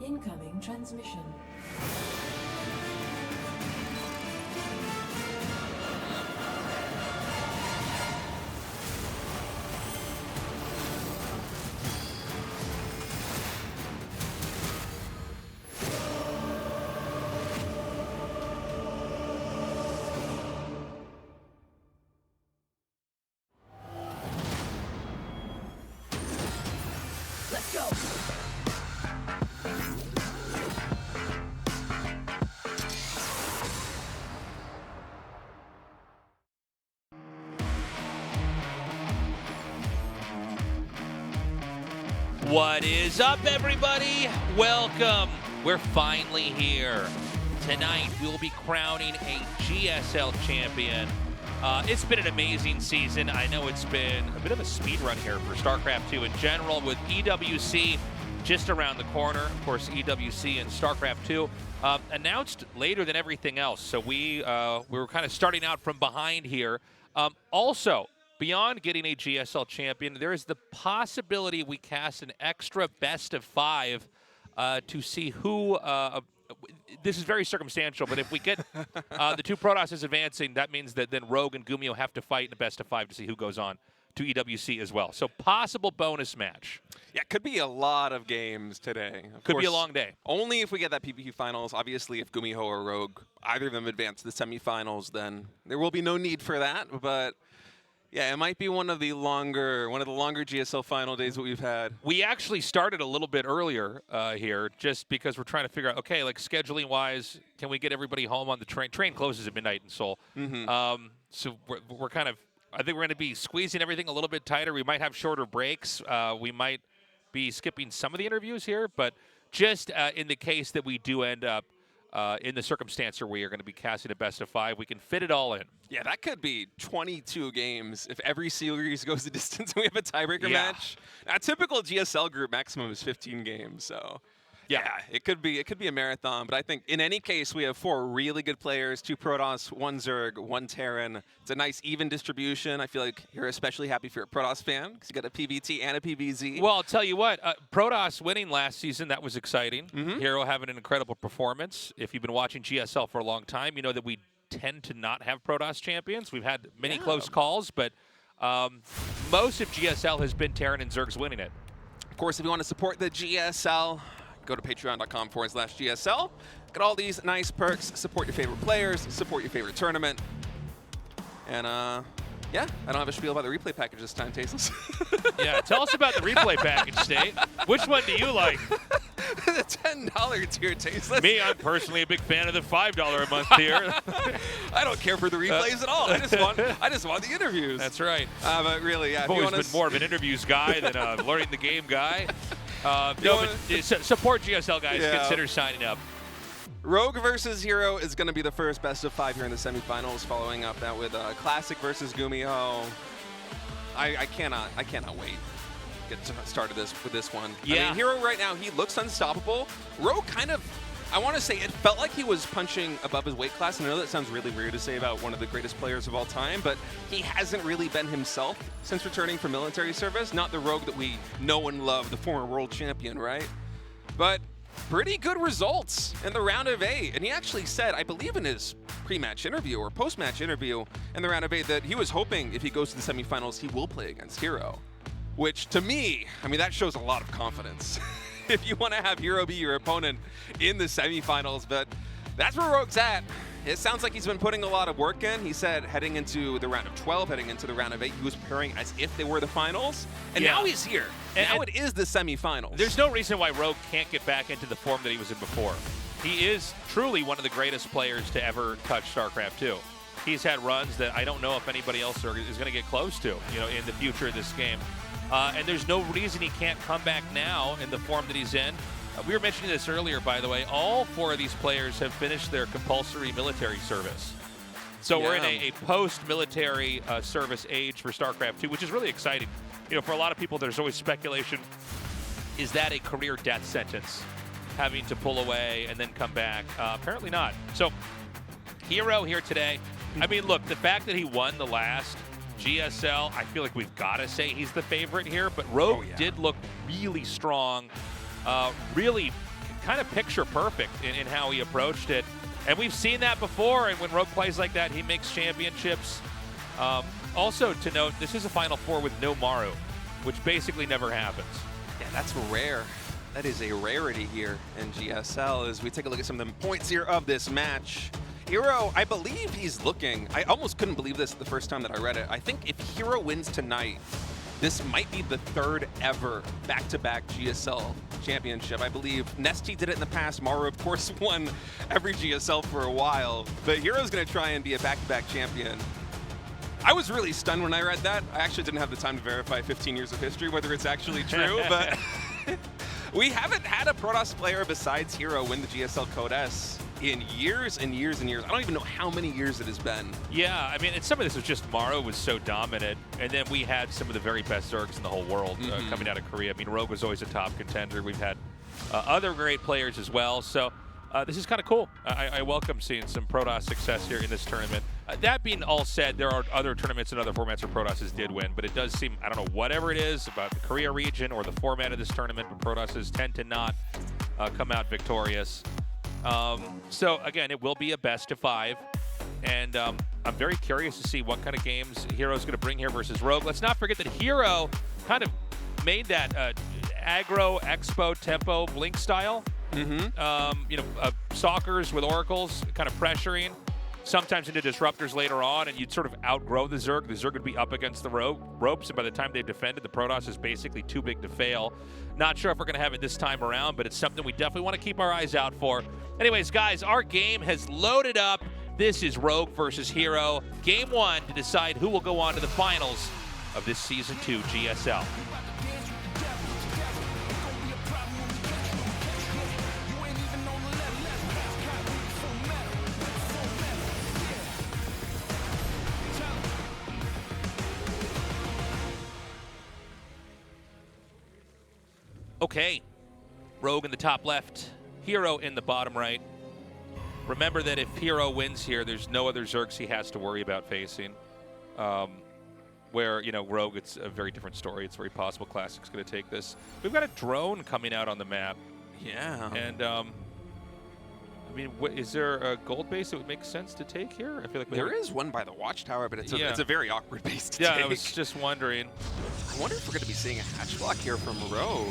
Incoming transmission. Let's go! What is up, everybody? Welcome. We're finally here. Tonight, we will be crowning a GSL champion. It's been an amazing season. I know it's been a bit of a speed run here for StarCraft 2 in general, with EWC just around the corner. Of course, EWC and StarCraft 2 announced later than everything else. So we were kind of starting out from behind here. Also, beyond getting a GSL champion, there is the possibility we cast an extra best of 5 to see who. This is very circumstantial, but if we get the two Protosses advancing, that means that then Rogue and GuMiho have to fight in a best of 5 to see who goes on to EWC as well. So possible bonus match. Yeah, could be a lot of games today. Could be a long day. Only if we get that PvP finals. Obviously, if GuMiho or Rogue, either of them advance to the semifinals, then there will be no need for that. But yeah, it might be one of the longer GSL final days that we've had. We actually started a little bit earlier here, just because we're trying to figure out, okay, like scheduling wise, can we get everybody home on the train? Train closes at midnight in Seoul. So we're kind of, I think we're going to be squeezing everything a little bit tighter. We might have shorter breaks. We might be skipping some of the interviews here, but just in the case that we do end up in the circumstance where we are going to be casting a best of 5, we can fit it all in. Yeah, that could be 22 games if every series goes the distance and we have a tiebreaker match. A typical GSL group maximum is 15 games, so yeah, it could be a marathon. But I think in any case, we have 4 really good players: 2 Protoss, 1 Zerg, 1 Terran. It's a nice even distribution. I feel like you're especially happy if you're a Protoss fan because you got a PVT and a PVZ. Well, I'll tell you what, Protoss winning last season, that was exciting. herO having an incredible performance. If you've been watching GSL for a long time, you know that we tend to not have Protoss champions. We've had many close calls, but most of GSL has been Terran and Zergs winning it. Of course, if you want to support the GSL, go to patreon.com/GSL. Get all these nice perks, support your favorite players, support your favorite tournament. And yeah, I don't have a spiel about the replay package this time, Tasteless. Yeah, tell us about the replay package, State. Which one do you like? The $10 tier, Tasteless. Me, I'm personally a big fan of the $5 a month tier. I don't care for the replays at all. I just want the interviews. That's right. But really, yeah. I've always been more of an interviews guy than a learning the game guy. No, but support GSL, guys. Yeah. Consider signing up. Rogue versus herO is going to be the first best of 5 here in the semifinals, following up that with Classic versus GuMiho. I cannot wait to get started with this one. Yeah. I mean, herO right now, he looks unstoppable. Rogue kind of, I want to say, it felt like he was punching above his weight class. And I know that sounds really weird to say about one of the greatest players of all time, but he hasn't really been himself since returning from military service. Not the Rogue that we know and love, the former world champion, right? But pretty good results in the round of 8. And he actually said, I believe in his pre-match interview or post-match interview in the round of 8, that he was hoping if he goes to the semifinals, he will play against herO. Which, to me, I mean, that shows a lot of confidence. If you want to have herO be your opponent in the semifinals, but that's where Rogue's at. It sounds like he's been putting a lot of work in. He said heading into the round of 12, heading into the round of 8, he was preparing as if they were the finals. And now he's here. Now it is the semifinals. There's no reason why Rogue can't get back into the form that he was in before. He is truly one of the greatest players to ever touch StarCraft 2. He's had runs that I don't know if anybody else is going to get close to, in the future of this game. And there's no reason he can't come back now in the form that he's in. We were mentioning this earlier, by the way. All 4 of these players have finished their compulsory military service. So we're in a post-military service age for StarCraft 2, which is really exciting. For a lot of people, there's always speculation, is that a career death sentence, having to pull away and then come back? Apparently not. So herO here today. I mean, look, the fact that he won the last GSL, I feel like we've got to say he's the favorite here, but Rogue did look really strong, really kind of picture perfect in how he approached it. And we've seen that before, and when Rogue plays like that, he makes championships. Also to note, this is a Final Four with no Maru, which basically never happens. Yeah, that's rare. That is a rarity here in GSL as we take a look at some of the points here of this match. herO, I believe he's looking. I almost couldn't believe this the first time that I read it. I think if herO wins tonight, this might be the third ever back-to-back GSL championship. I believe Nesty did it in the past. Maru, of course, won every GSL for a while. But herO's going to try and be a back-to-back champion. I was really stunned when I read that. I actually didn't have the time to verify 15 years of history, whether it's actually true. But we haven't had a Protoss player besides herO win the GSL Code S in years and years and years. I don't even know how many years it has been. Yeah, I mean, and some of this was just Maru was so dominant, and then we had some of the very best Zergs in the whole world coming out of Korea. I mean, Rogue was always a top contender. We've had other great players as well, so this is kind of cool. I welcome seeing some Protoss success here in this tournament. That being all said, there are other tournaments and other formats where Protosses did win, but it does seem, I don't know, whatever it is about the Korea region or the format of this tournament, but Protosses tend to not come out victorious. So again, it will be a best of 5, and I'm very curious to see what kind of games herO's going to bring here versus Rogue. Let's not forget that herO kind of made that aggro, expo, tempo, blink style. Stalkers with oracles, kind of pressuring, sometimes into disruptors later on, and you'd sort of outgrow the Zerg. The Zerg would be up against the ropes, and by the time they've defended, the Protoss is basically too big to fail. Not sure if we're going to have it this time around, but it's something we definitely want to keep our eyes out for. Anyways, guys, our game has loaded up. This is Rogue versus herO. Game 1 to decide who will go on to the finals of this Season 2 GSL. Okay, Rogue in the top left, herO in the bottom right. Remember that if herO wins here, there's no other Zergs he has to worry about facing. Where, Rogue, it's a very different story. It's very possible Classic's going to take this. We've got a drone coming out on the map. Yeah. And, I mean, is there a gold base that would make sense to take here? I feel like there is one by the watchtower, but it's a very awkward base to take. Yeah, I was just wondering. I wonder if we're going to be seeing a hatch block here from Rogue.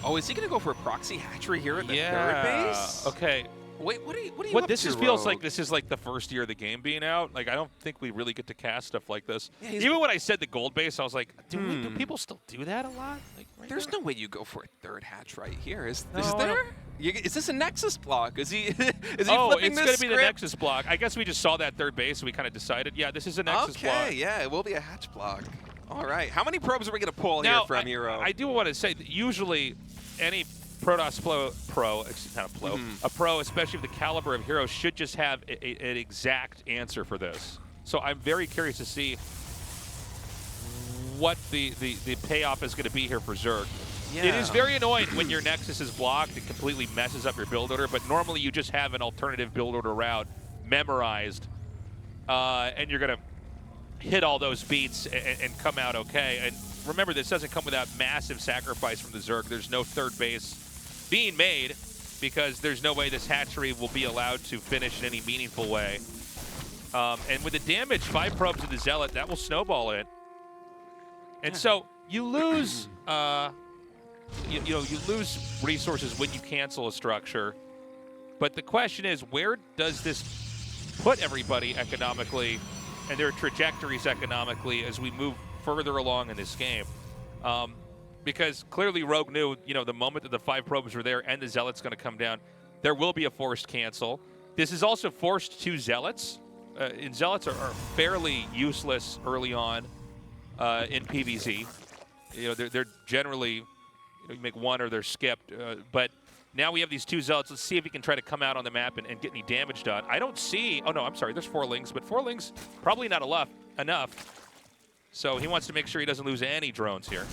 Oh, is he going to go for a proxy hatchery here at the third base? Okay. Wait, what are you this feels like this is like the first year of the game being out. Like, I don't think we really get to cast stuff like this. Yeah, even when I said the gold base, I was like, do people still do that a lot? Like, there's no way you go for a third hatch right here. Is there? Is this a Nexus block? Is he flipping this it's going to be the script? Nexus block. I guess we just saw that third base, and we kind of decided, yeah, this is a Nexus block. Okay, yeah, it will be a hatch block. All right. How many probes are we going to pull here from herO? I do want to say that usually any Protoss a pro, especially with the caliber of herO, should just have an exact answer for this. So I'm very curious to see what the payoff is going to be here for Zerg. Yeah. It is very annoying when your Nexus is blocked. It completely messes up your build order, but normally you just have an alternative build order route memorized, and you're going to hit all those beats and come out okay. And remember, this doesn't come without massive sacrifice from the Zerg. There's no third base being made because there's no way this hatchery will be allowed to finish in any meaningful way. And with the damage, 5 probes of the Zealot, that will snowball it. And so you lose, you lose resources when you cancel a structure. But the question is, where does this put everybody economically and their trajectories economically as we move further along in this game? Because clearly Rogue knew, the moment that the 5 probes were there and the Zealot's going to come down, there will be a forced cancel. This is also forced 2 Zealots. And Zealots are fairly useless early on in PvZ. They're generally, you make 1 or they're skipped. But now we have these 2 Zealots. Let's see if he can try to come out on the map and get any damage done. I don't see, oh no, I'm sorry, there's 4 Lings, but 4 Lings probably not enough. So he wants to make sure he doesn't lose any drones here.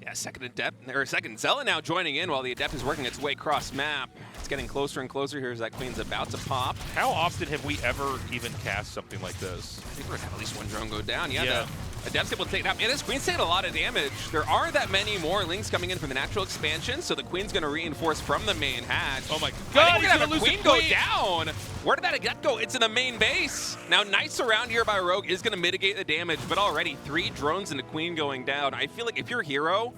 Yeah, second Zealot now joining in while the Adept is working its way across map. It's getting closer and closer here as that Queen's about to pop. How often have we ever even cast something like this? I think we're going to have at least 1 drone go down. Yeah. Adept's able to take it out. Man, this Queen's taking a lot of damage. There aren't that many more Lings coming in from the natural expansion, so the Queen's going to reinforce from the main hatch. Oh my god, he's going to have a Queen go down. Where did that get go? It's in the main base. Now, nice around here by Rogue is going to mitigate the damage, but already 3 drones and a Queen going down. I feel like if you're herO,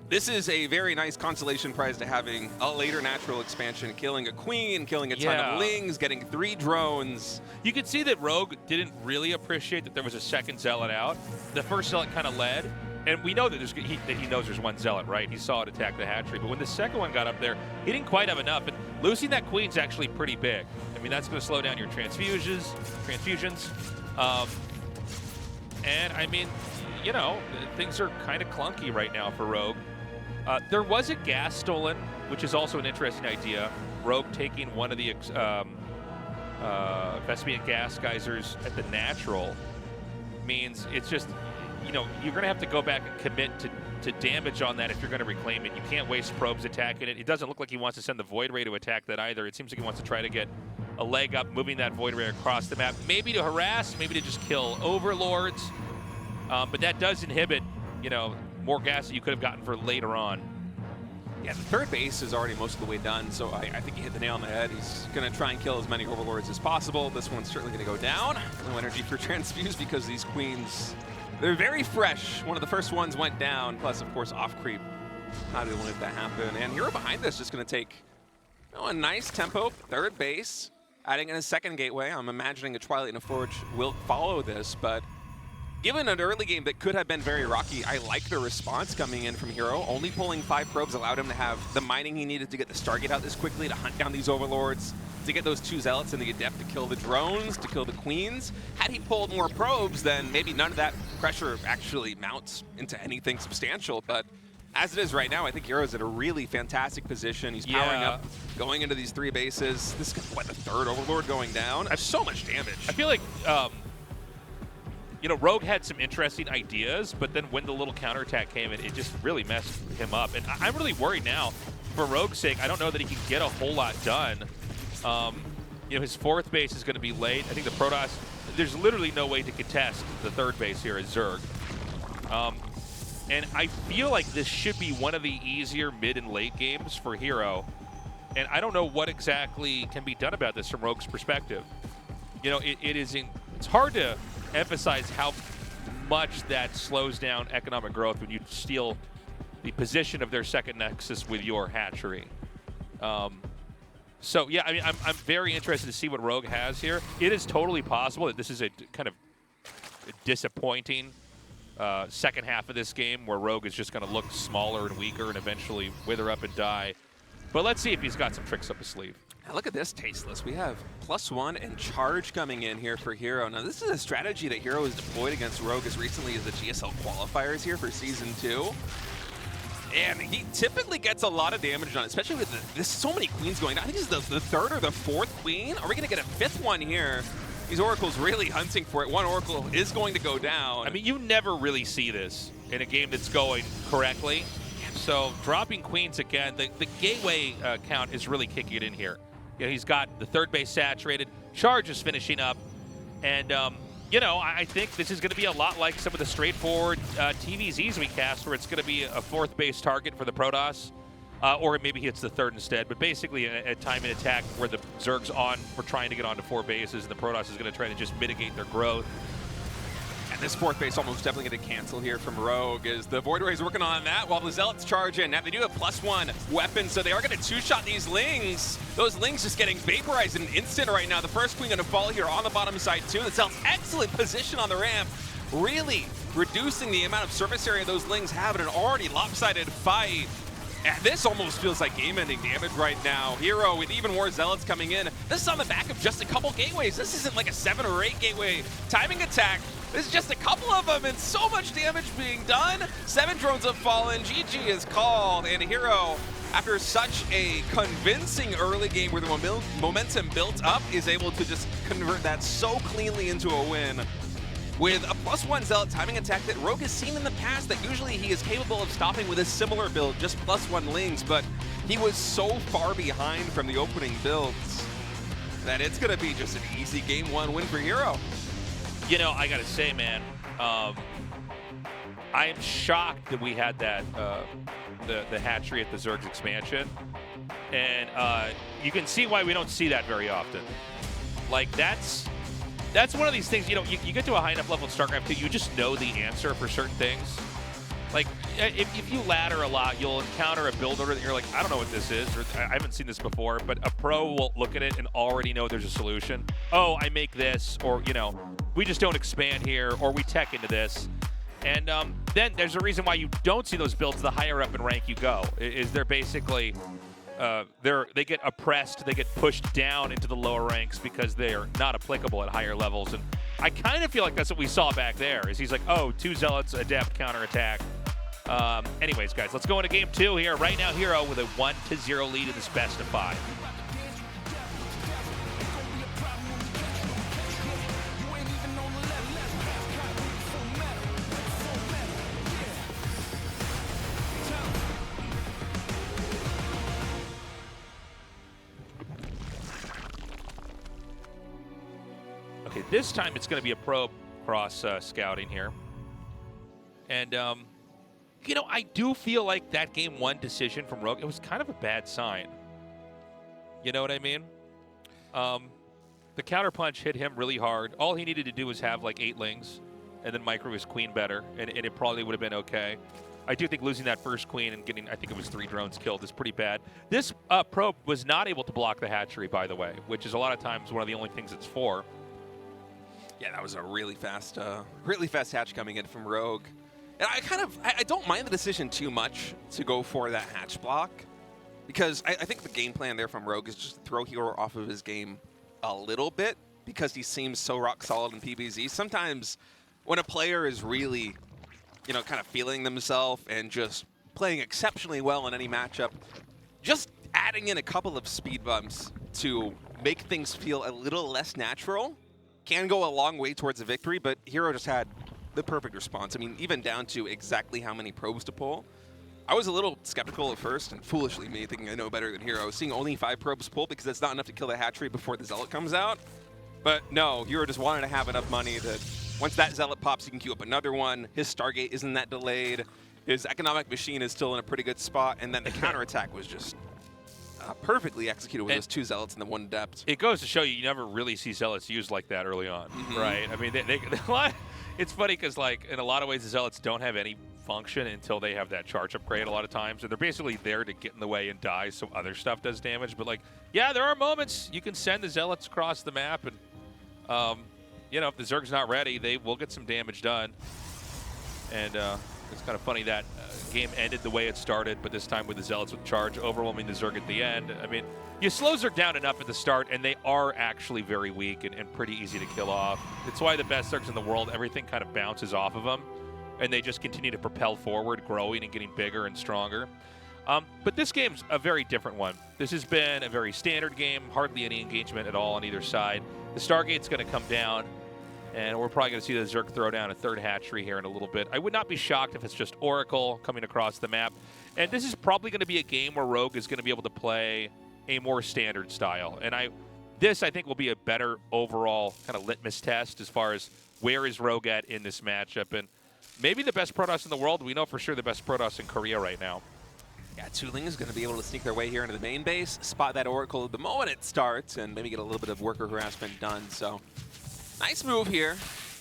this is a very nice consolation prize to having a later natural expansion, killing a Queen, killing a ton of Lings, getting 3 drones. You can see that Rogue didn't really appreciate that there was a second Zealot out. The first Zealot kind of led, and we know that he knows there's one Zealot, right? He saw it attack the hatchery, but when the second one got up there, he didn't quite have enough, and losing that Queen's actually pretty big. I mean, that's going to slow down your transfusions. And I mean, you know, things are kind of clunky right now for Rogue. There was a gas stolen, which is also an interesting idea. Rogue taking one of the Vespian gas geysers at the natural means it's just, you know, you're going to have to go back and commit to damage on that if you're going to reclaim it. You can't waste probes attacking it. It doesn't look like he wants to send the Void Ray to attack that either. It seems like he wants to try to get a leg up, moving that Void Ray across the map, maybe to harass, maybe to just kill Overlords. But that does inhibit, you know, more gas that you could have gotten for later on. Yeah, the third base is already most of the way done, so I think he hit the nail on the head. He's going to try and kill as many Overlords as possible. This one's certainly going to go down. No energy for Transfuse because these Queens, they're very fresh. One of the first ones went down, plus, of course, off-creep. Not really wanted that to happen. And herO behind this just going to take a nice tempo, third base, adding in a second gateway. I'm imagining a Twilight and a Forge will follow this, but given an early game that could have been very rocky, I like the response coming in from herO. Only pulling 5 probes allowed him to have the mining he needed to get the Stargate out this quickly, to hunt down these Overlords, to get those 2 Zealots and the Adept to kill the drones, to kill the Queens. Had he pulled more probes, then maybe none of that pressure actually mounts into anything substantial. But as it is right now, I think herO's at a really fantastic position. He's powering up, going into these 3 bases. This is, what, the 3rd Overlord going down? That's so much damage. I feel like you know, Rogue had some interesting ideas, but then when the little counterattack came in, it just really messed him up. And I'm really worried now, for Rogue's sake. I don't know that he can get a whole lot done. You know, his 4th base is going to be late. I think the Protoss, there's literally no way to contest the 3rd base here at Zerg. And I feel like this should be one of the easier mid and late games for herO. And I don't know what exactly can be done about this from Rogue's perspective. You know, it's hard to emphasize how much that slows down economic growth when you steal the position of their second nexus with your hatchery. So yeah, I mean, I'm very interested to see what Rogue has here. It is totally possible that this is a kind of disappointing second half of this game where Rogue is just going to look smaller and weaker and eventually wither up and die. But let's see if he's got some tricks up his sleeve. Now look at this tasteless. We have +1 and charge coming in here for herO. Now this is a strategy that herO has deployed against Rogue as recently as the GSL qualifiers here for Season 2. And he typically gets a lot of damage done, especially with there's so many Queens going down. I think this is the 3rd or the 4th Queen. Are we going to get a 5th one here? These Oracles really hunting for it. One Oracle is going to go down. I mean, you never really see this in a game that's going correctly. So dropping Queens again, the gateway count is really kicking it in here. You know, he's got the 3rd base saturated, charge is finishing up, and you know, I think this is going to be a lot like some of the straightforward TVZs we cast, where it's going to be a 4th base target for the Protoss, or maybe it's the 3rd instead, but basically a time and attack where the Zerg's on for trying to get onto 4 bases, and the Protoss is going to try to just mitigate their growth. And this 4th base almost definitely going to cancel here from Rogue as the Void Ray's working on that while the Zealots charge in. Now they do have +1 weapon, so they are going to 2-shot these Lings. Those Lings just getting vaporized in an instant right now. The first Queen going to fall here on the bottom side too. The Zealots excellent position on the ramp, really reducing the amount of surface area those Lings have in an already lopsided fight. And this almost feels like game-ending damage right now. herO with even more Zealots coming in. This is on the back of just a couple gateways. This isn't like a 7 or 8 gateway timing attack. This is just a couple of them and so much damage being done. 7 drones have fallen. GG is called. And herO, after such a convincing early game where the momentum built up, is able to just convert that so cleanly into a win. With a +1 Zealot timing attack that Rogue has seen in the past that usually he is capable of stopping with a similar build, just +1 Lings, but he was so far behind from the opening builds that it's going to be just an easy Game 1 win for herO. You know, I got to say, man, I am shocked that we had that the hatchery at the Zerg's expansion, and you can see why we don't see that very often. Like that's one of these things. You know, you get to a high enough level in StarCraft 2, you just know the answer for certain things. Like if you ladder a lot, you'll encounter a build order that you're like, I don't know what this is, or I haven't seen this before. But a pro will look at it and already know there's a solution. Oh, I make this, or you know, we just don't expand here, or we tech into this. And then there's a reason why you don't see those builds the higher up in rank you go. Is they're basically they get oppressed, they get pushed down into the lower ranks because they're not applicable at higher levels. And I kind of feel like that's what we saw back there. Is he's like, oh, 2 zealots, adept, counterattack. Anyways, guys, let's go into game 2 here. Right now, herO with a 1-0 lead in this best of 5. Okay, this time it's going to be a probe cross scouting here. And, you know, I do feel like that game 1 decision from Rogue, it was kind of a bad sign. You know what I mean? The counterpunch hit him really hard. All he needed to do was have like 8 lings and then micro his queen better, and it probably would have been okay. I do think losing that first queen and getting, I think it was 3 drones killed, is pretty bad. This probe was not able to block the hatchery, by the way, which is a lot of times one of the only things it's for. Yeah, that was a really fast hatch coming in from Rogue. And I don't mind the decision too much to go for that hatch block, because I think the game plan there from Rogue is just to throw herO off of his game a little bit, because he seems so rock solid in PvZ. Sometimes when a player is really, you know, kind of feeling themselves and just playing exceptionally well in any matchup, just adding in a couple of speed bumps to make things feel a little less natural can go a long way towards a victory. But herO just had the perfect response. I mean, even down to exactly how many probes to pull. I was a little skeptical at first, and foolishly me, thinking I know better than herO, seeing only 5 probes pull because that's not enough to kill the hatchery before the Zealot comes out. But no, herO just wanted to have enough money that once that Zealot pops, he can queue up another one. His Stargate isn't that delayed. His economic machine is still in a pretty good spot, and then the counterattack was just perfectly executed with those 2 Zealots and the 1 Adept. It goes to show you never really see Zealots used like that early on, right? I mean, it's funny because, like, in a lot of ways, the Zealots don't have any function until they have that charge upgrade a lot of times. And they're basically there to get in the way and die so other stuff does damage. But, like, yeah, there are moments you can send the Zealots across the map. And, you know, if the Zerg's not ready, they will get some damage done. And it's kind of funny that game ended the way it started, but this time with the Zealots with charge, overwhelming the Zerg at the end. I mean, you slow Zerg down enough at the start, and they are actually very weak and pretty easy to kill off. It's why the best Zergs in the world, everything kind of bounces off of them, and they just continue to propel forward, growing and getting bigger and stronger. But this game's a very different one. This has been a very standard game, hardly any engagement at all on either side. The Stargate's going to come down, and we're probably going to see the Zerg throw down a 3rd hatchery here in a little bit. I would not be shocked if it's just Oracle coming across the map. And this is probably going to be a game where Rogue is going to be able to play a more standard style. And this, I think, will be a better overall kind of litmus test as far as where is Rogue at in this matchup. And maybe the best Protoss in the world. We know for sure the best Protoss in Korea right now. Yeah, Tuling is going to be able to sneak their way here into the main base, spot that Oracle the moment it starts, and maybe get a little bit of worker harassment done. So nice move here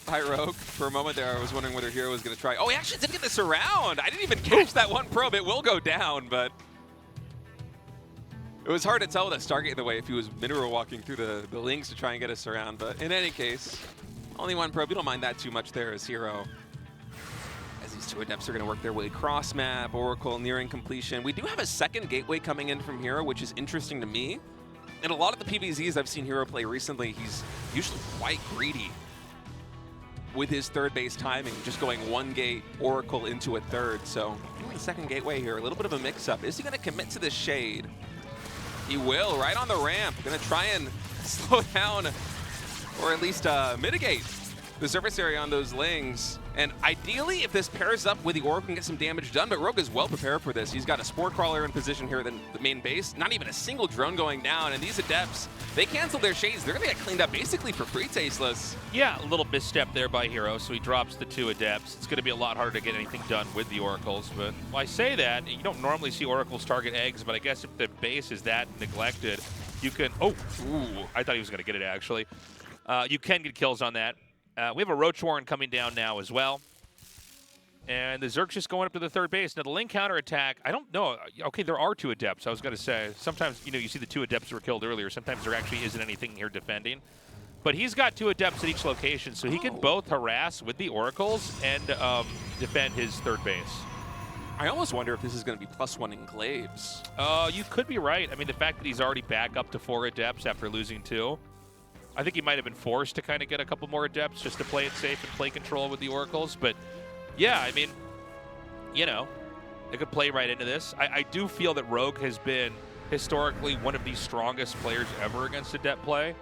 by Rogue. For a moment there, I was wondering whether herO was going to try. Oh, he actually did get this around. I didn't even catch that 1 probe. It will go down, but it was hard to tell with that Stargate in the way if he was mineral walking through the links to try and get us around. But in any case, only 1 probe. You don't mind that too much there as herO. As these 2 Adepts are going to work their way cross map, Oracle nearing completion. We do have a 2nd gateway coming in from herO, which is interesting to me. In a lot of the PvZs I've seen herO play recently, he's usually quite greedy with his 3rd base timing, just going 1 gate, Oracle into a 3rd. So the 2nd gateway here, a little bit of a mix-up. Is he going to commit to this Shade? He will, right on the ramp. Going to try and slow down, or at least mitigate the surface area on those lings. And ideally, if this pairs up with the Oracle, can get some damage done, but Rogue is well prepared for this. He's got a Spore Crawler in position here at the main base. Not even a single drone going down, and these Adepts, they cancel their shades. They're going to get cleaned up basically for free, Tasteless. Yeah, a little misstep there by herO, so he drops the 2 Adepts. It's going to be a lot harder to get anything done with the Oracles, but well, I say that, you don't normally see Oracles target eggs, but I guess if the base is that neglected, you can, oh, ooh, I thought he was going to get it actually. You can get kills on that. We have a Roach Warren coming down now as well. And the Zerg's just going up to the 3rd base. Now the Link counterattack, I don't know. Okay, there are 2 Adepts, I was going to say. Sometimes, you know, you see the 2 Adepts were killed earlier. Sometimes there actually isn't anything here defending. But he's got 2 Adepts at each location, so he can both harass with the Oracles and defend his 3rd base. I almost wonder if this is going to be +1 Enclaves. You could be right. I mean, the fact that he's already back up to 4 Adepts after losing 2. I think he might have been forced to kind of get a couple more Adepts just to play it safe and play control with the Oracles. But yeah, I mean, you know, they could play right into this. I do feel that Rogue has been historically one of the strongest players ever against Adept play.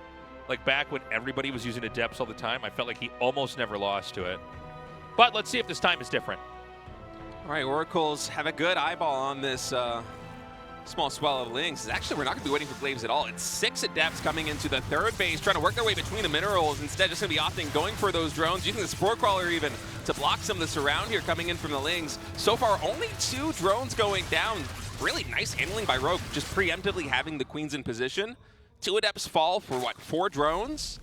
Like back when everybody was using Adepts all the time, I felt like he almost never lost to it. But let's see if this time is different. All right, Oracles have a good eyeball on this small swell of Lynx. Actually, we're not going to be waiting for Glaives at all. It's 6 Adepts coming into the 3rd base, trying to work their way between the minerals. Instead, just going to be opting, going for those drones, using the Spore Crawler even to block some of the surround here coming in from the Lynx. So far, only 2 drones going down. Really nice handling by Rogue, just preemptively having the Queens in position. 2 Adepts fall for, what, 4 drones?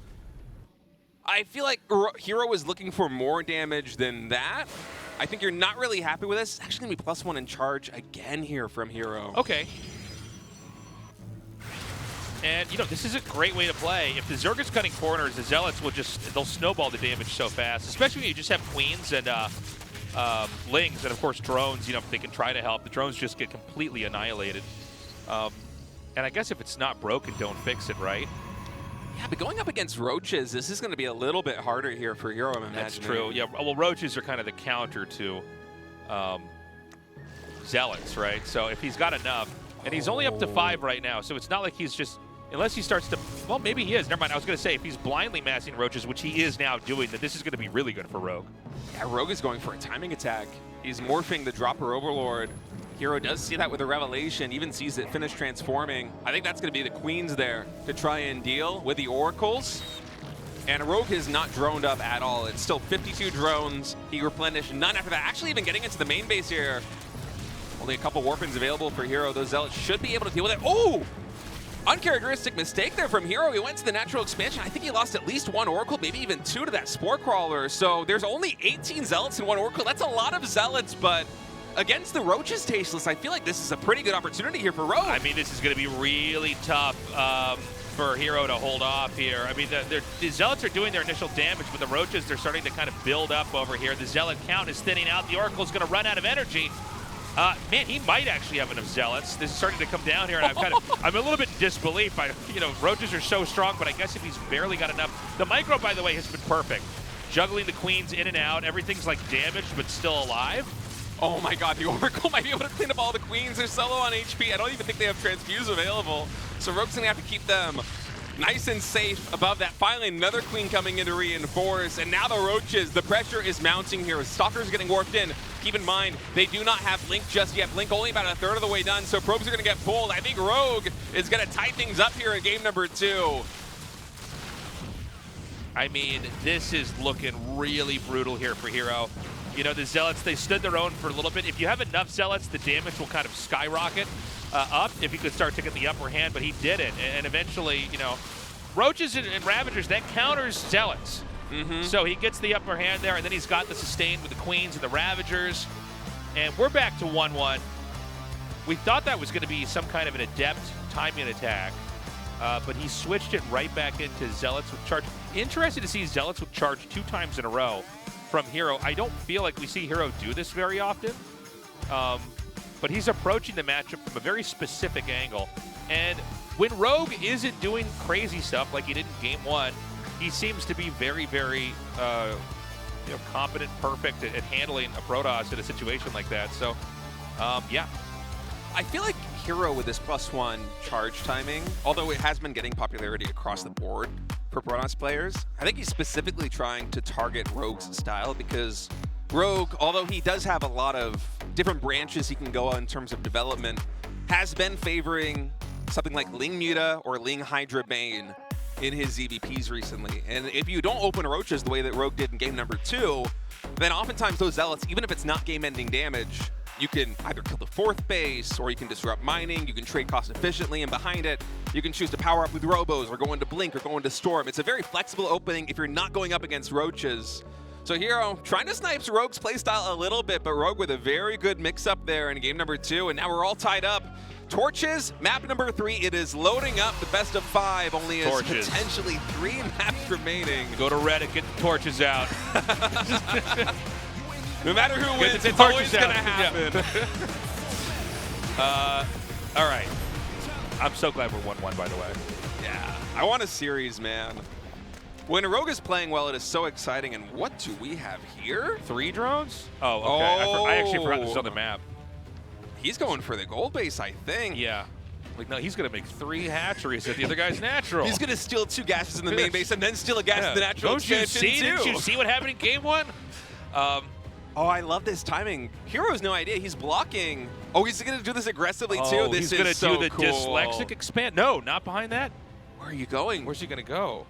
I feel like herO is looking for more damage than that. I think you're not really happy with this. It's actually going to be +1 in charge again here from herO. Okay. And, you know, this is a great way to play. If the Zerg is cutting corners, the Zealots will just, they'll snowball the damage so fast, especially when you just have Queens and Lings and, of course, drones, you know, if they can try to help. The drones just get completely annihilated. And I guess if it's not broken, don't fix it, right? Yeah, but going up against Roaches, this is going to be a little bit harder here for herO, I'm imagining. That's true. Yeah, well, Roaches are kind of the counter to Zealots, right? So if he's got enough, and he's only up to 5 right now, so it's not like he's just, unless he starts to, well, maybe he is. Never mind, I was going to say, if he's blindly massing Roaches, which he is now doing, then this is going to be really good for Rogue. Yeah, Rogue is going for a timing attack. He's morphing the Dropper Overlord. herO does see that with a Revelation, even sees it finish transforming. I think that's going to be the Queens there to try and deal with the Oracles. And Rogue is not droned up at all. It's still 52 drones. He replenished none after that. Actually even getting into the main base here. Only a couple Warpins available for herO. Those Zealots should be able to deal with it. Oh! Uncharacteristic mistake there from herO. He went to the natural expansion. I think he lost at least 1 Oracle, maybe even 2 to that Spore Crawler. So there's only 18 Zealots and 1 Oracle. That's a lot of Zealots, but against the Roaches, Tasteless, I feel like this is a pretty good opportunity here for Rogue. I mean, this is going to be really tough for herO to hold off here. I mean, the Zealots are doing their initial damage, but the Roaches, they're starting to kind of build up over here. The Zealot count is thinning out. The Oracle's going to run out of energy. Man, he might actually have enough Zealots. This is starting to come down here, and I'm a little bit in disbelief. You know, Roaches are so strong, but I guess if he's barely got enough. The micro, by the way, has been perfect. Juggling the Queens in and out. Everything's like damaged, but still alive. Oh my god, the Oracle might be able to clean up all the Queens. They're so low on HP. I don't even think they have Transfuse available. So Rogue's gonna have to keep them nice and safe above that. Finally, another Queen coming in to reinforce. And now the Roaches, the pressure is mounting here. Stalker's getting warped in. Keep in mind, they do not have Blink just yet. Blink only about 1/3 of the way done, so probes are gonna get pulled. I think Rogue is gonna tie things up here in game number 2. I mean, this is looking really brutal here for herO. You know, the Zealots, they stood their own for a little bit. If you have enough Zealots, the damage will kind of skyrocket up if he could start taking the upper hand, but he didn't. And eventually, you know, Roaches and Ravagers, that counters Zealots. So he gets the upper hand there, and then he's got the sustain with the Queens and the Ravagers. And we're back to 1-1. We thought that was going to be some kind of an adept timing attack, but he switched it right back into Zealots with charge. Interested to see Zealots with charge 2 times in a row from herO. I don't feel like we see herO do this very often, but he's approaching the matchup from a very specific angle. And when Rogue isn't doing crazy stuff like he did in game 1, he seems to be very, very you know, competent, perfect at handling a Protoss in a situation like that. So, yeah. I feel like herO with this +1 charge timing, although it has been getting popularity across the board for Protoss players. I think he's specifically trying to target Rogue's style because Rogue, although he does have a lot of different branches he can go on in terms of development, has been favoring something like Ling Muta or Ling Hydra Bane in his EVPs recently. And if you don't open Roaches the way that Rogue did in game number 2, then oftentimes those Zealots, even if it's not game-ending damage, you can either kill the 4th base, or you can disrupt mining, you can trade cost efficiently, and behind it, you can choose to power up with Robos, or go into Blink, or go into Storm. It's a very flexible opening if you're not going up against Roaches. So herO trying to snipe Rogue's playstyle a little bit, but Rogue with a very good mix-up there in game number 2, and now we're all tied up. Torches, map number 3, it is loading up. The best of 5 only is potentially 3 maps remaining. Go to Reddit, get the torches out. No matter who wins, it's always going to happen. All right. I'm so glad we're 1-1, by the way. Yeah, I want a series, man. When Rogue is playing well, it is so exciting. And what do we have here? 3 drones? Oh, okay. Oh. I actually forgot this was on the map. He's going for the gold base, I think. Yeah. Like, no, he's going to make 3 hatcheries at the other guy's natural. He's going to steal 2 gases in the main base and then steal a gas in the natural expansion, Didn't you see what happened in game 1? Oh, I love this timing. herO's no idea. He's blocking. Oh, he's going to do this aggressively, too. This he's going to so do the cool. dyslexic expand. No, not behind that. Where are you going? Where's he going to go?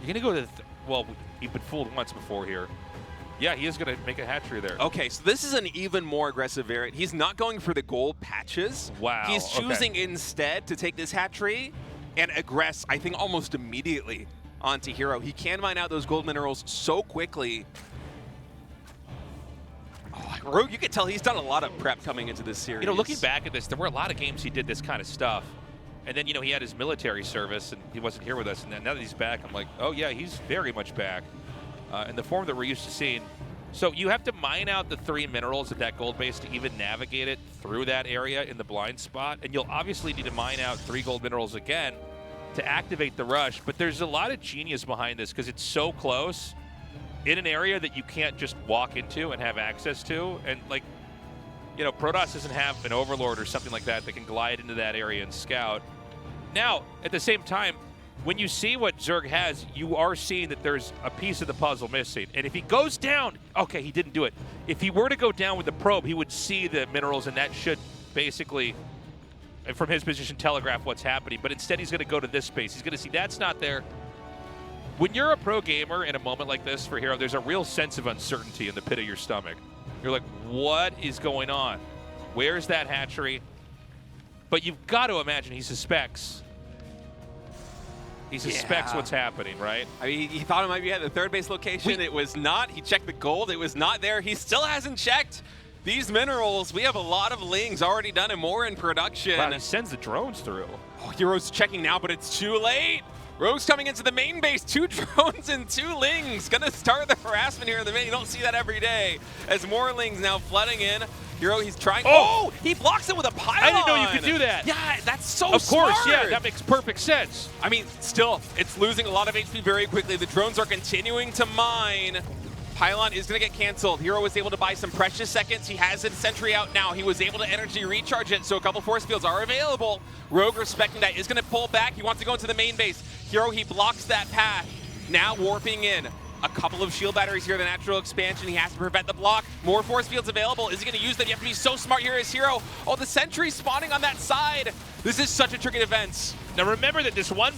You're going to go to the well, he's been fooled once before here. Yeah, he is going to make a hatchery there. Okay, so this is an even more aggressive variant. He's not going for the gold patches. Wow. He's choosing instead to take this hatchery and aggress, I think, almost immediately onto herO. He can mine out those gold minerals so quickly. Oh, Rogue, you can tell he's done a lot of prep coming into this series. You know, looking back at this, there were a lot of games he did this kind of stuff. And then, you know, he had his military service, and he wasn't here with us. And now that he's back, I'm like, oh, yeah, he's very much back in the form that we're used to seeing. So you have to mine out the 3 minerals at that gold base to even navigate it through that area in the blind spot. And you'll obviously need to mine out 3 gold minerals again to activate the rush. But there's a lot of genius behind this because it's so close in an area that you can't just walk into and have access to. And, like, you know, Protoss doesn't have an Overlord or something like that that can glide into that area and scout. Now, at the same time, when you see what Zerg has, you are seeing that there's a piece of the puzzle missing. And if he goes down, okay, he didn't do it. If he were to go down with the probe, he would see the minerals, and that should basically, from his position, telegraph what's happening. But instead, he's going to go to this space. He's going to see that's not there. When you're a pro gamer in a moment like this for herO, there's a real sense of uncertainty in the pit of your stomach. You're like, what is going on? Where's that hatchery? But you've got to imagine he suspects. He suspects what's happening, right? I mean, he thought it might be at the 3rd base location. It was not. He checked the gold. It was not there. He still hasn't checked these minerals. We have a lot of Lings already done and more in production. Wow, he sends the drones through. Oh, herO's checking now, but it's too late. Rogue's coming into the main base. 2 drones and 2 Lings. Gonna start the harassment here in the main. You don't see that every day. As more Lings now flooding in. herO, he's trying. Oh, he blocks it with a pylon. I didn't know you could do that. Yeah, that's so Of course, smart. yeah, that makes perfect sense. I mean, still, it's losing a lot of HP very quickly. The drones are continuing to mine. Pylon is going to get canceled. herO was able to buy some precious seconds. He has a sentry out now. He was able to energy recharge it, so a couple force fields are available. Rogue, respecting that, is going to pull back. He wants to go into the main base. herO, he blocks that path. Now warping in. A couple of shield batteries here, the natural expansion. He has to prevent the block. More force fields available. Is he going to use them? You have to be so smart here as herO. Oh, the sentry spawning on that side. This is such a tricky defense. Now remember that this one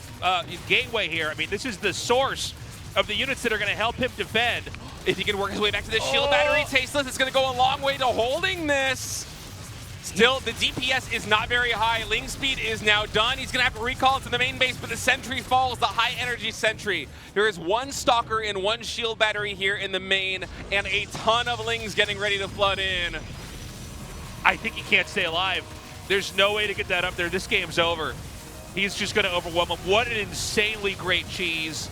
gateway here, I mean, this is the source of the units that are going to help him defend. If he can work his way back to the shield battery, Tasteless, it's going to go a long way to holding this. Still, the DPS is not very high. Ling speed is now done. He's going to have to recall it to the main base, but the sentry falls, the high energy sentry. There is 1 stalker and 1 shield battery here in the main, and a ton of Lings getting ready to flood in. I think he can't stay alive. There's no way to get that up there. This game's over. He's just going to overwhelm him. What an insanely great cheese.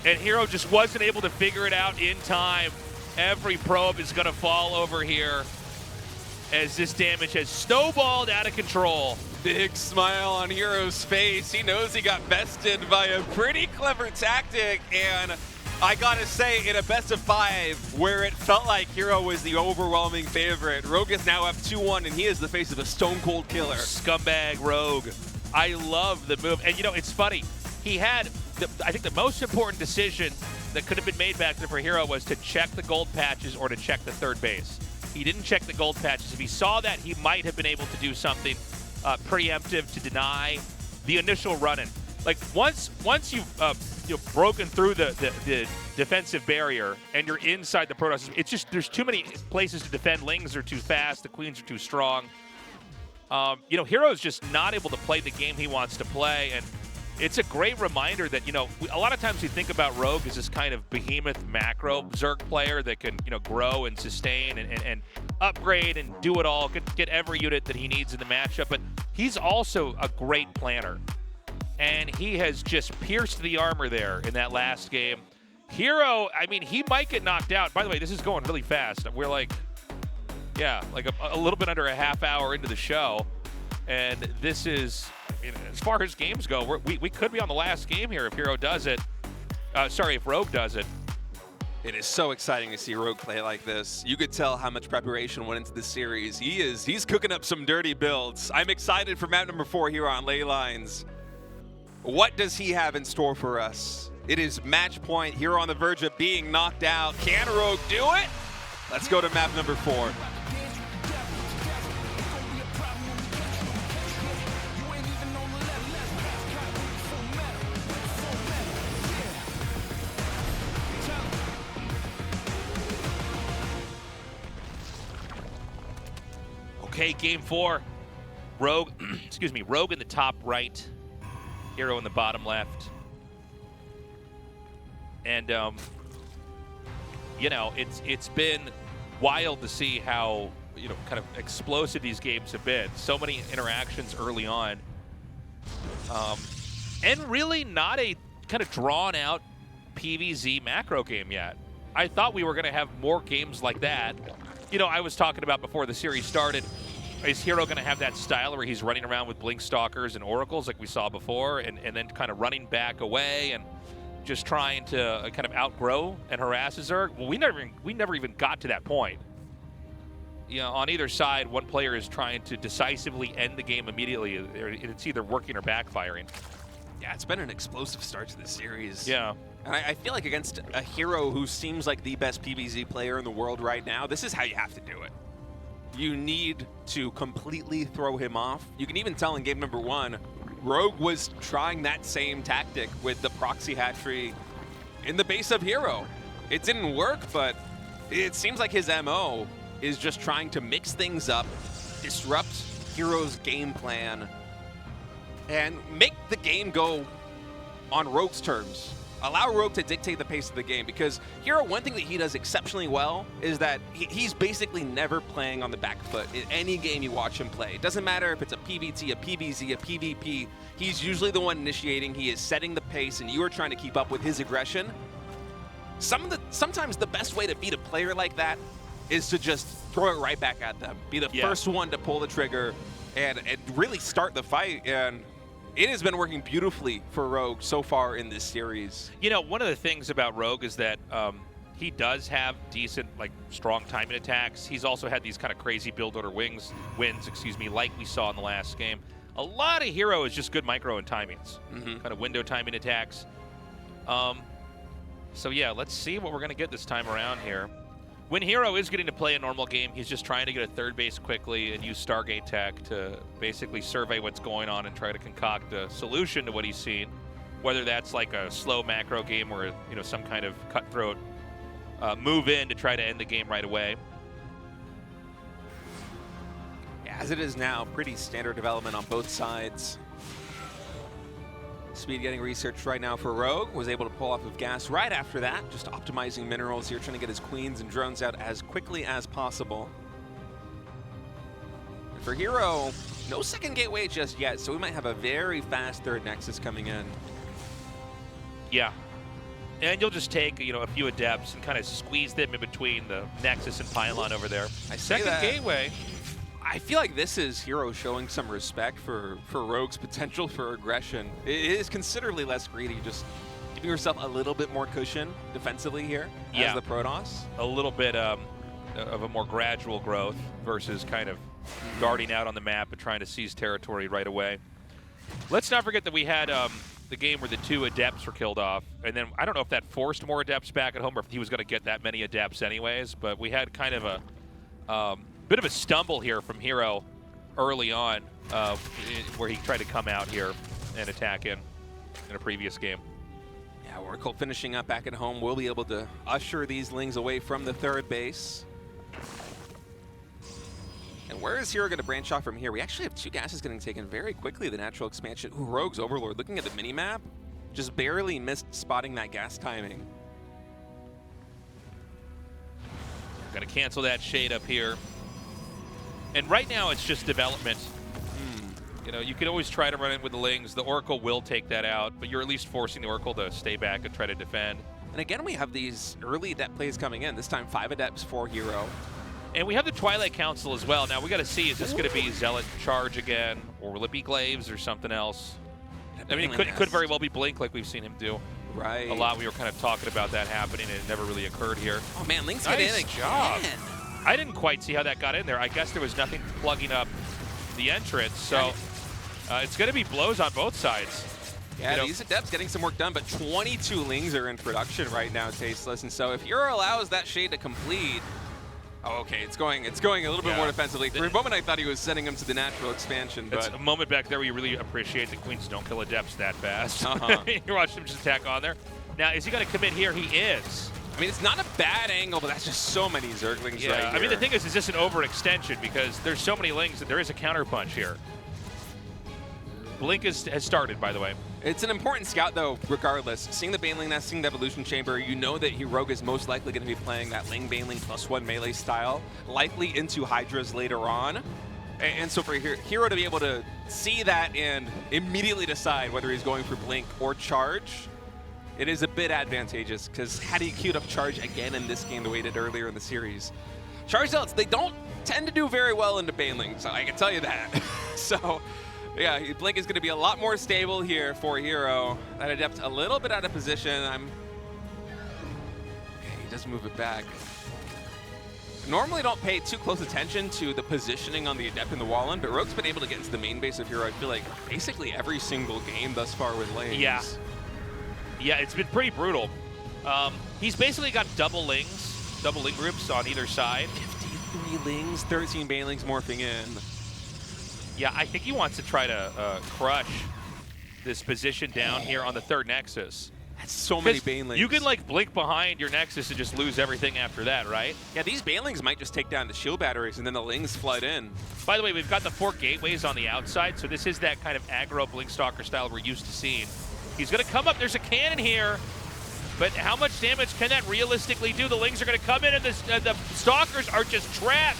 And herO just wasn't able to figure it out in time. Every probe is going to fall over here as this damage has snowballed out of control. Big smile on herO's face. He knows he got bested by a pretty clever tactic, and I gotta say, in a best of 5, where it felt like herO was the overwhelming favorite, Rogue is now up 2-1, and he is the face of a stone-cold killer. Scumbag Rogue. I love the move. And, you know, it's funny. He had I think the most important decision that could have been made back there for herO was to check the gold patches or to check the third base. He didn't check the gold patches. If he saw that, he might have been able to do something preemptive to deny the initial run-in. Like once you've broken through the defensive barrier and you're inside the Protoss, it's just there's too many places to defend. Lings are too fast. The queens are too strong. herO's just not able to play the game he wants to play, and it's a great reminder that, a lot of times we think about Rogue as this kind of behemoth macro Zerg player that can, grow and sustain and upgrade and do it all, get every unit that he needs in the matchup. But he's also a great planner. And he has just pierced the armor there in that last game. herO, I mean, he might get knocked out. By the way, this is going really fast. We're like a little bit under a half hour into the show. And this is, as far as games go, we could be on the last game here if herO does it. If Rogue does it. It is so exciting to see Rogue play like this. You could tell how much preparation went into this series. He's cooking up some dirty builds. I'm excited for map number 4 here on Ley Lines. What does he have in store for us? It is match point here on the verge of being knocked out. Can Rogue do it? Let's go to map number 4. Okay, game 4. Rogue, Rogue in the top right, herO in the bottom left. And it's been wild to see how kind of explosive these games have been. So many interactions early on, and really not a kind of drawn out PvZ macro game yet. I thought we were going to have more games like that. I was talking about before the series started, is herO going to have that style where he's running around with Blink Stalkers and Oracles like we saw before, and then kind of running back away and just trying to kind of outgrow and harass Zerg? Well, we never even got to that point. On either side, one player is trying to decisively end the game immediately. It's either working or backfiring. Yeah, it's been an explosive start to this series. Yeah. And I feel like against a herO who seems like the best PvZ player in the world right now, this is how you have to do it. You need to completely throw him off. You can even tell in game number 1, Rogue was trying that same tactic with the proxy hatchery in the base of herO. It didn't work, but it seems like his MO is just trying to mix things up, disrupt herO's game plan, and make the game go on Rogue's terms. Allow Rogue to dictate the pace of the game, because herO, one thing that he does exceptionally well is that he's basically never playing on the back foot in any game you watch him play. It doesn't matter if it's a PvT, a PvZ, a PvP, he's usually the one initiating, he is setting the pace, and you are trying to keep up with his aggression. Sometimes the best way to beat a player like that is to just throw it right back at them. Be the first one to pull the trigger and really start the fight. And it has been working beautifully for Rogue so far in this series. One of the things about Rogue is that he does have decent, strong timing attacks. He's also had these kind of crazy build order wins, like we saw in the last game. A lot of herO is just good micro and timings, kind of window timing attacks. So yeah, let's see what we're going to get this time around here. When herO is getting to play a normal game, he's just trying to get a third base quickly and use Stargate tech to basically survey what's going on and try to concoct a solution to what he's seen. Whether that's like a slow macro game or some kind of cutthroat move in to try to end the game right away. As it is now, pretty standard development on both sides. Speed getting researched right now for Rogue. Was able to pull off of gas right after that. Just optimizing minerals here, trying to get his queens and drones out as quickly as possible. And for herO, no second gateway just yet, so we might have a very fast third Nexus coming in. Yeah. And you'll just take, a few adepts and kind of squeeze them in between the Nexus and Pylon over there. Second gateway. I feel like this is herO showing some respect for Rogue's potential for aggression. It is considerably less greedy, just giving yourself a little bit more cushion defensively here as the Protoss. A little bit of a more gradual growth versus kind of darting out on the map and trying to seize territory right away. Let's not forget that we had the game where the 2 Adepts were killed off, and then I don't know if that forced more Adepts back at home or if he was going to get that many Adepts anyways, but we had kind of a bit of a stumble here from herO early on where he tried to come out here and attack in a previous game. Yeah, Oracle finishing up back at home will be able to usher these Lings away from the third base. And where is herO going to branch off from here? We actually have 2 gases getting taken very quickly. The natural expansion. Ooh, Rogue's Overlord. Looking at the mini-map, just barely missed spotting that gas timing. Got to cancel that shade up here. And right now it's just development. You know, you can always try to run in with the Lings. The Oracle will take that out, but you're at least forcing the Oracle to stay back and try to defend. And again, we have these early Adept plays coming in. This time 5 Adepts for herO. And we have the Twilight Council as well. Now we got to see, is this going to be Zealot Charge again, or will it be Glaives or something else? I mean, it could very well be Blink like we've seen him do. Right. A lot. We were kind of talking about that happening, and it never really occurred here. Oh man, Lings Nice get in again. job. I didn't quite see how that got in there. I guess there was nothing plugging up the entrance, so it's going to be blows on both sides. Yeah, you know, these Adepts getting some work done, but 22 Lings are in production right now, Tasteless. And so if herO allows that shade to complete, oh, okay, it's going a little bit more defensively. For a moment, I thought he was sending him to the natural expansion, That's but a moment back there where you really appreciate that Queens don't kill Adepts that fast. Uh-huh. You watch him just attack on there. Now, is he going to commit here? He is. I mean, it's not a bad angle, but that's just so many Zerglings right here. I mean, the thing is this an overextension because there's so many Lings that there is a counterpunch here. Blink has started, by the way. It's an important scout, though, regardless. Seeing the Baneling Nest, seeing the Evolution Chamber, you know that Rogue is most likely going to be playing that Ling Baneling +1 melee style, likely into Hydras later on. And so for herO to be able to see that and immediately decide whether he's going for Blink or Charge, it is a bit advantageous, because had he queued up Charge again in this game the way he did earlier in the series, Charge Zealots, they don't tend to do very well into Baneling, so I can tell you that. So, yeah, Blink is going to be a lot more stable here for herO. That Adept a little bit out of position. Okay, he does move it back. Normally don't pay too close attention to the positioning on the Adept in the wall in, but Rogue's been able to get into the main base of herO, I feel like, basically every single game thus far with lanes. Yeah, it's been pretty brutal. He's basically got double Ling groups on either side. 53 Lings, 13 Banelings morphing in. Yeah, I think he wants to try to crush this position down here on the third Nexus. That's so many Banelings. You can like blink behind your Nexus and just lose everything after that, right? Yeah, these Banelings might just take down the shield batteries and then the Lings flood in. By the way, we've got the 4 gateways on the outside, so this is that kind of aggro Blink Stalker style we're used to seeing. He's going to come up. There's a cannon here, but how much damage can that realistically do? The Lings are going to come in, and the Stalkers are just trapped.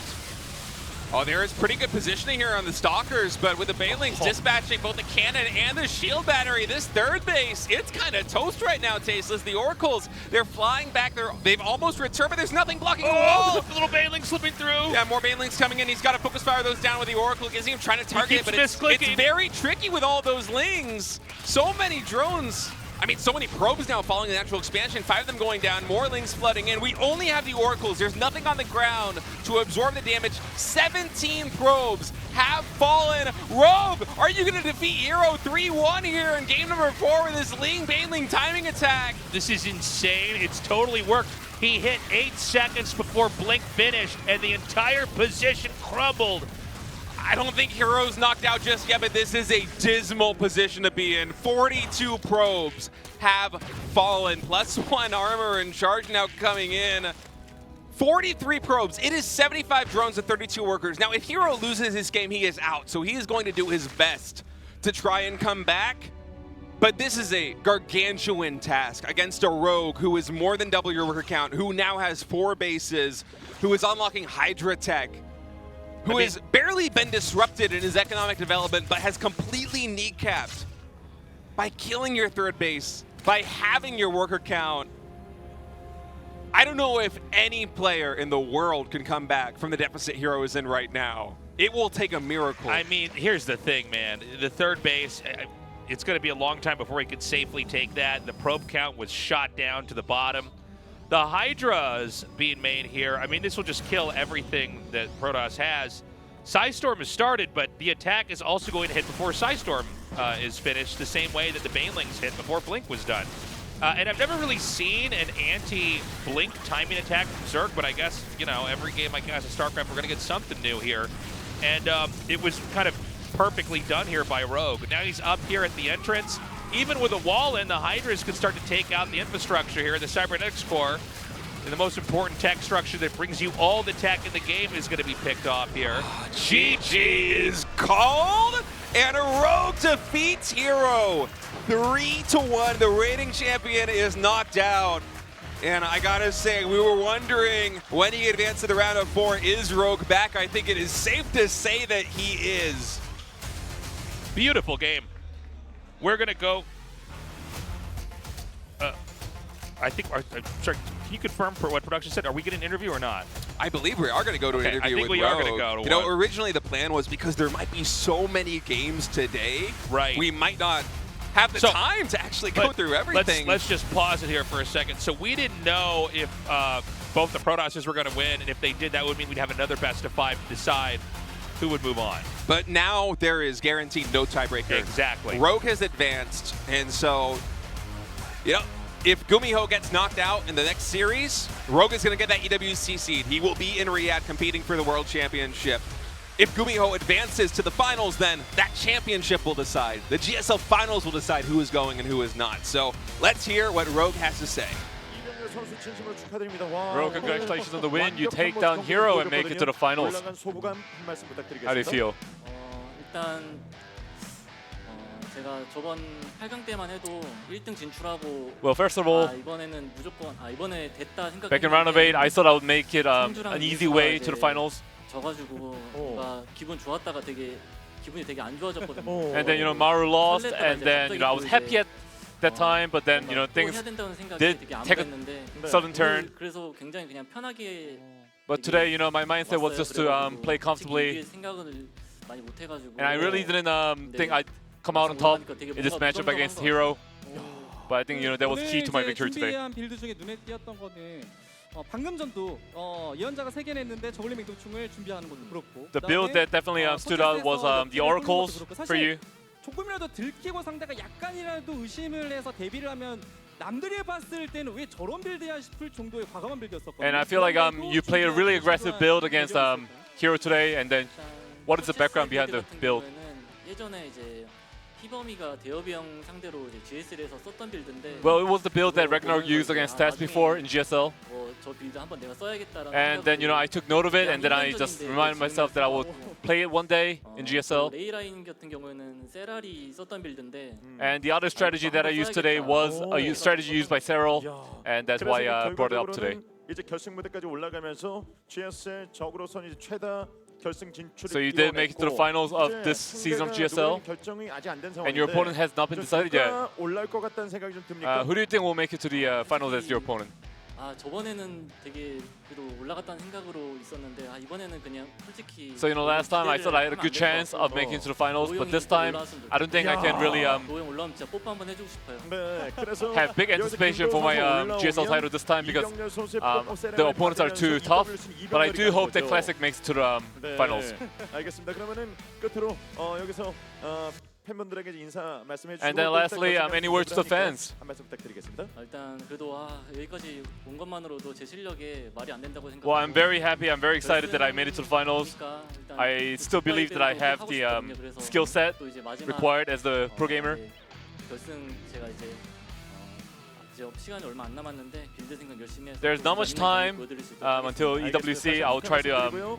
Oh, there is pretty good positioning here on the Stalkers, but with the Banelings dispatching both the cannon and the shield battery, this third base, it's kind of toast right now, Tasteless. The Oracles, they're flying back. They've almost returned, but there's nothing blocking the wall. The little Baneling slipping through. Yeah, more Banelings coming in. He's got to focus fire those down with the Oracle. Gizzy trying to target it, but it's very tricky with all those Lings. So many drones. I mean, so many probes now following the natural expansion, 5 of them going down, more Lings flooding in. We only have the Oracles. There's nothing on the ground to absorb the damage. 17 probes have fallen. Rogue, are you going to defeat herO 3-1 here in game number 4 with this Ling Baneling timing attack? This is insane. It's totally worked. He hit 8 seconds before Blink finished, and the entire position crumbled. I don't think herO's knocked out just yet, but this is a dismal position to be in. 42 probes have fallen, +1 armor and charge now coming in. 43 probes. It is 75 drones and 32 workers. Now, if herO loses this game, he is out, so he is going to do his best to try and come back. But this is a gargantuan task against a Rogue who is more than double your worker count, who now has 4 bases, who is unlocking Hydra tech, who has barely been disrupted in his economic development, but has completely kneecapped by killing your third base, by having your worker count. I don't know if any player in the world can come back from the deficit herO is in right now. It will take a miracle. I mean, here's the thing, man. The third base, it's going to be a long time before he could safely take that. The probe count was shot down to the bottom. The Hydras being made here, I mean, this will just kill everything that Protoss has. Psystorm has started, but the attack is also going to hit before Psystorm is finished the same way that the Banelings hit before Blink was done. And I've never really seen an anti-Blink timing attack from Zerg, but I guess, you know, every game I cast a StarCraft, we're going to get something new here. And it was kind of perfectly done here by Rogue. Now he's up here at the entrance. Even with a wall in, the Hydras could start to take out the infrastructure here. The Cybernetics Core, the most important tech structure that brings you all the tech in the game, is going to be picked off here. GG is called, and Rogue defeats herO. 3-1, the reigning champion is knocked out. And I gotta say, we were wondering when he advanced to the round of 4, is Rogue back? I think it is safe to say that he is. Beautiful game. We're gonna go. I think. Sorry, can you confirm for what production said? Are we getting an interview or not? I believe we are going to go to an interview with Rogue. I think we are going to go to one. You know, originally the plan was because there might be so many games today, right? We might not have the time to actually go through everything. Let's just pause it here for a second. So we didn't know if both the Protosses were going to win, and if they did, that would mean we'd have another best of 5 to decide who would move on. But now there is guaranteed no tiebreaker. Exactly. Rogue has advanced, and so, you know, if GuMiho gets knocked out in the next series, Rogue is going to get that EWC seed. He will be in Riyadh competing for the World Championship. If GuMiho advances to the finals, then that championship will decide. The GSL finals will decide who is going and who is not. So let's hear what Rogue has to say. Rogue, congratulations on the win. You take down herO and make it to the finals. How do you feel? 일단 제가 저번 8강 때만 해도 1등 진출하고 Well, first of all, 이번에는 무조건 이번에 됐다 생각했는데 back in round of 8, I thought I would make it an easy way to the finals. 져가지고 뭔가 기분 좋았다가 기분이 되게 안 좋아졌거든요. And then, you know, Maru lost, and then, you know, I was happy at that time, but then, you know, things did take a sudden turn. 그래서 굉장히 그냥 편하게. But today, you know, my mindset was just to play comfortably, and I really didn't think I'd come out on top in this matchup against herO. But I think, you know, that was key to my victory today. 빌드 중에 눈에 띄었던 거는 방금 전도 예언자가 3개 냈는데 저글링 맹독충을 준비하는 것도 그렇고. The build that definitely stood out was the oracles for you. 조금이라도 들키고 상대가 약간이라도 의심을 해서 데뷔를 하면 남들이 봤을 때는 왜 저런 빌드야 싶을 정도의 과감한 빌드였었거든요. And I feel like you played a really aggressive build against herO today. And then, what is the background behind the build? 예전에 이제 희범이가 대여병 상대로 이제 GSL에서 썼던 빌드인데. Well, it was the build that Ragnarok used against Stats before in GSL. 저 빌드 한번 내가 써야겠다라는. And then, you know, I took note of it, and then I just reminded myself that I would play it one day in GSL. 레이라인 같은 경우에는 세랄이 썼던 빌드인데. And the other strategy that I used today was a strategy used by serO, and that's why I brought it up today. 이제 결승 무대까지 올라가면서 GSL 적으로선 이제 최다 결승 진출을. So you did make it to the finals of this season of GSL, and your opponent has not been decided yet. 올라올 것 같다는 생각이 좀 듭니까? Who do you think will make it to the finals as your opponent? 저번에는 되게 그래도 올라갔다는 생각으로 있었는데 이번에는 그냥 솔직히. So, you know, last time I thought I had a good chance of making it to the finals, but this time I don't think I can really 올라오면 진짜 뽀뽀 한번 해주고 싶어요. have big anticipation for my GSL title this time because the opponents are too tough. But I do hope that Classic makes it to the finals. 알겠습니다. 그러면은 끝으로 여기서 팬분들에게 인사 말씀해 주시고. And then lastly, any words to the fans? 한 말씀 부탁드리겠습니다. 일단 그래도 여기까지 온 것만으로도 제 실력에 말이 안 된다고 생각해요. Well, I'm very happy. I'm very excited that I made it to the finals. I still believe that I have the skill set required as the pro gamer. 결승 제가 이제 시간이 얼마 안 남았는데 빌드 생각 열심히 해서. There's not much time until EWC. I will try to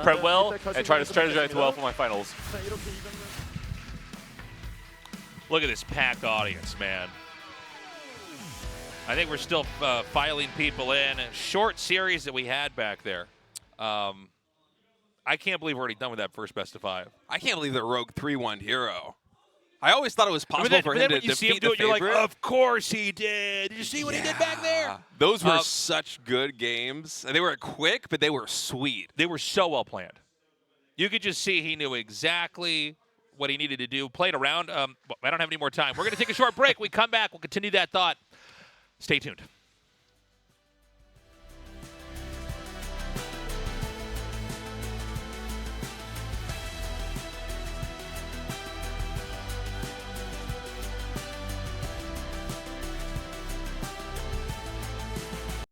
prep well and try to strategize well for my finals. Look at this packed audience, man. I think we're still filing people in. A short series that we had back there. I can't believe we're already done with that first best of 5. I can't believe that Rogue 3-1 herO. I always thought it was possible for him to defeat the favorite. You're like, of course he did. Did you see what he did back there? Those were such good games. They were quick, but they were sweet. They were so well planned. You could just see he knew exactly what he needed to do. Played around. I don't have any more time. We're going to take a short break. We come back. We'll continue that thought. Stay tuned.